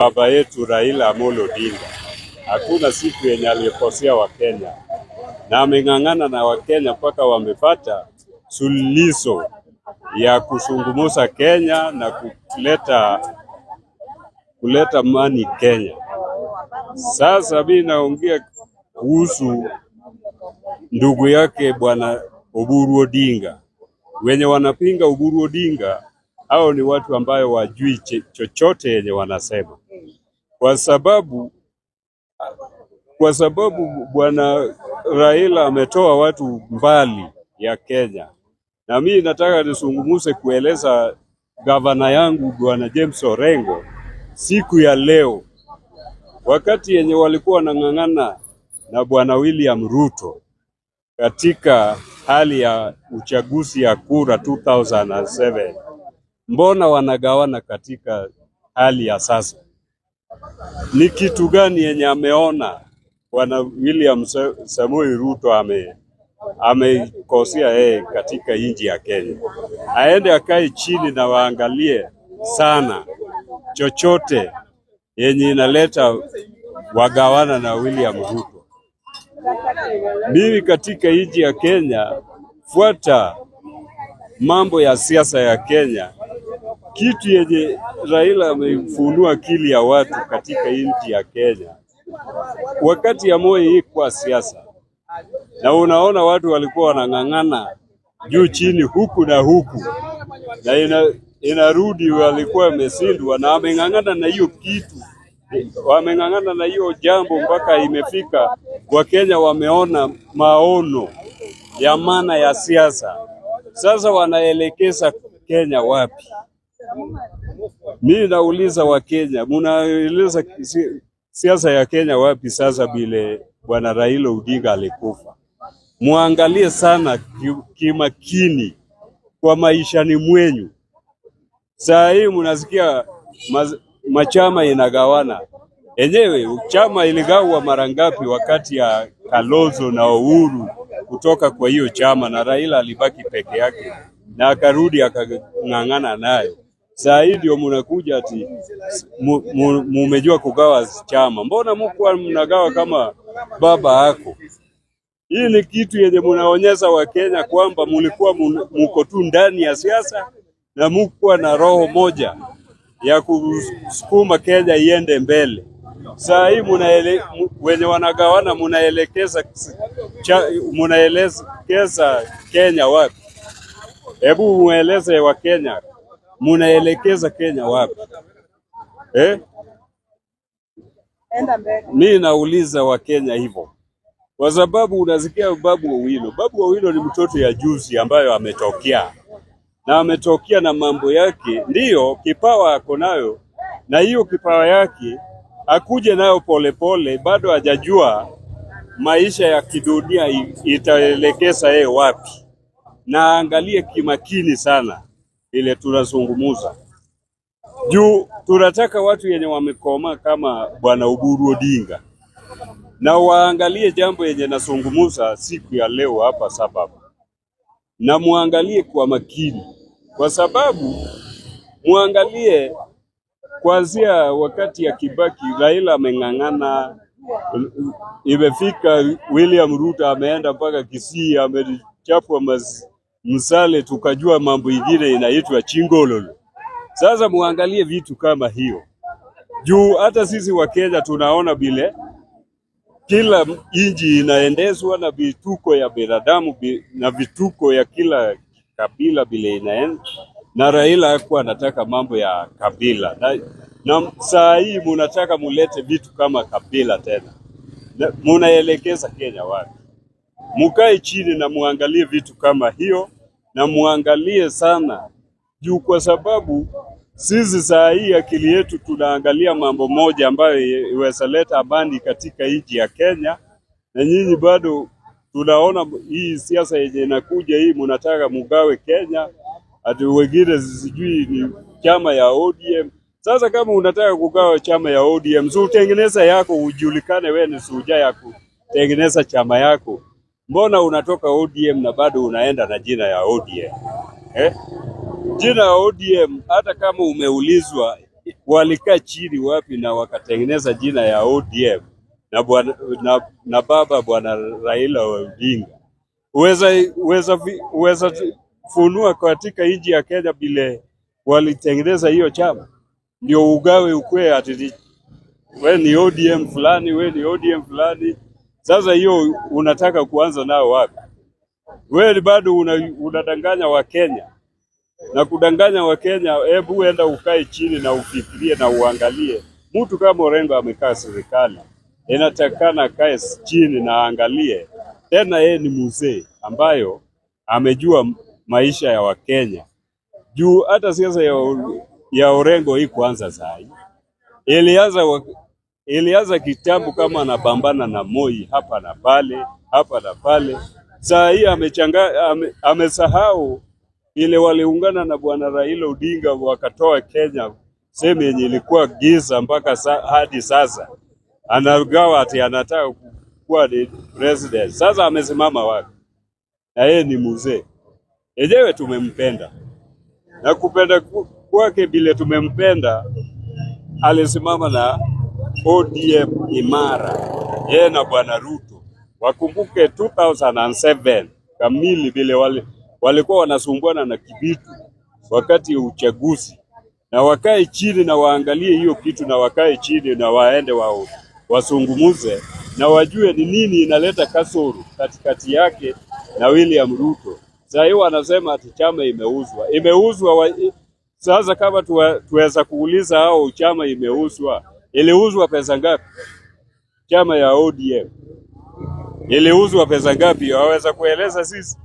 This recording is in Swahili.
Baba yetu Raila Amolo Odinga hakuna siku yenye aliyekosea Wakenya, na ameng'ang'ana na Wakenya mpaka wamepata suluhisho ya kusungumuza Kenya na kuleta amani Kenya. Sasa mimi naongea kuhusu ndugu yake Bwana Oburu Odinga. Wenye wanapinga Oburu Odinga hao ni watu ambayo wajui chochote yenye wanasema, kwa sababu Bwana Raila ametoa watu mbali ya Kenya. Na mimi nataka nisungumuse kueleza gavana yangu Bwana James Orengo siku ya leo, wakati yenye walikuwa wanang'ang'ana na Bwana William Ruto katika hali ya uchaguzi ya kura 2007. Mbona wanagawana katika hali ya sasa? Ni kitu gani yenye ameona Bwana William Samoei Ruto amekosea yeye katika nchi ya Kenya? Aende akae chini na waangalie sana chochote yenye inaleta wagawana na William Ruto. Mimi katika nchi ya Kenya, fuata mambo ya siasa ya Kenya. Kitu yenye Raila amefunua akili ya watu katika nchi ya Kenya wakati ya Moi hii kwa siasa, na unaona watu walikuwa wanang'ang'ana juu chini huku na huku, na inarudi walikuwa wameshindwa, na ameng'ang'ana na hiyo kitu, wameng'ang'ana na hiyo jambo mpaka imefika kwa Kenya wameona maono ya maana ya siasa. Sasa wanaelekeza Kenya wapi? Mimi nauliza wa Kenya, munaeleza siasa ya Kenya wapi sasa bile Bwana Raila Odinga alikufa? Muangalie sana kimakini kwa maishani mwenyu. Saa hii munasikia machama inagawana. Enyewe chama iligawa mara ngapi wakati ya Kalonzo na Uhuru kutoka kwa hiyo chama, na Raila alibaki peke yake na akarudi akang'ang'ana nayo. Saa hii ndio mnakuja ati mumejua kugawa chama. Mbona mko mnagawa kama baba yako? Hii ni kitu yenye mnaonyesha Wakenya kwamba mulikuwa mko tu ndani ya siasa na mko na roho moja ya kusukuma Kenya iende mbele. Saa hii wenye wanagawana munaelekeza Kenya wapi? Hebu mueleze wa Kenya munaelekeza Kenya wapi? Mimi nauliza wa Kenya hivyo kwa sababu unasikia Babu Owino ni mtoto ya juzi ambayo ametokea na mambo yake, ndiyo kipawa ako nayo, na hiyo kipawa yake akuje nayo polepole, bado hajajua maisha ya kidunia itaelekeza yeye wapi. Na angalie kimakini sana ile tunazungumuza juu. Tunataka watu yenye wamekoma kama Bwana Oburu Odinga, na waangalie jambo yenye nazungumuza siku ya leo hapa sababu, na muangalie kwa makini, kwa sababu muangalie kuanzia wakati ya Kibaki Raila ameng'ang'ana, imefika William Ruto ameenda mpaka Kisii, amechapwa msale, tukajua mambo ingine inaitwa chingololo. Sasa muangalie vitu kama hiyo juu hata sisi wa Kenya tunaona bile kila inji inaendezwa na vituko ya binadamu na vituko ya kila kabila bile inaenda, na Raila hakuwa anataka mambo ya kabila, na saa hii munataka mulete vitu kama kabila tena. Munaelekeza Kenya wapi? Mukae chini na muangalie vitu kama hiyo, na muangalie sana juu, kwa sababu sisi saa hii akili yetu tunaangalia mambo moja ambayo iwesaleta amani katika nchi ya Kenya, na nyinyi bado tunaona hii siasa yenye inakuja hii, munataka mugawe Kenya, ati wengine sijui ni chama ya ODM. Sasa kama unataka kugawa chama ya ODM, so utengeneza yako ujulikane wewe ni suja ya kutengeneza chama yako. Mbona unatoka ODM na bado unaenda na jina ya ODM? Jina ya ODM hata kama umeulizwa walikaa chini wapi na wakatengeneza jina ya ODM na baba bwana Raila Odinga. Uweza funua katika nchi ya Kenya bile walitengeneza hiyo chama, ndio ugawe ukwe ati we ni ODM fulani, we ni ODM fulani. Sasa hiyo unataka kuanza nao wapi? Wewe bado unadanganya Wakenya. Na kudanganya Wakenya, hebu enda ukae chini na ufikirie na uangalie. Mtu kama Orengo amekaa serikali, inatakana kae chini na angalie. Tena yeye ni mzee ambayo amejua maisha ya Wakenya. Juu hata siasa ya Orengo hii kuanza sai. Ilianza kitambo kama anapambana na Moi hapa na pale. Saa hii amesahau ile waliungana na bwana Raila Odinga wakatoa Kenya sehemu yenye ilikuwa giza mpaka hadi sasa. Anagawa ati anataka kuwa ni president. Sasa amesimama wapi? Na yeye ni mzee. Ejewe tumempenda. Na kupenda kwake bile tumempenda, alisimama na ODM imara. Yeye na bwana Ruto. Wakumbuke 2007 kamili bile walikuwa wanasumbuana na Kibitu wakati uchaguzi. Na wakae chini na waangalie hiyo kitu, na wakae chini na waende wasungumuze na wajue ni nini inaleta kasoro katikati yake na William Ruto. Sasa hiyo wanasema ati chama imeuzwa. Sasa kama tuweza kuuliza hao chama imeuzwa, iliuzwa pesa ngapi? Chama ya ODM iliuzwa pesa ngapi? Waweza kueleza sisi?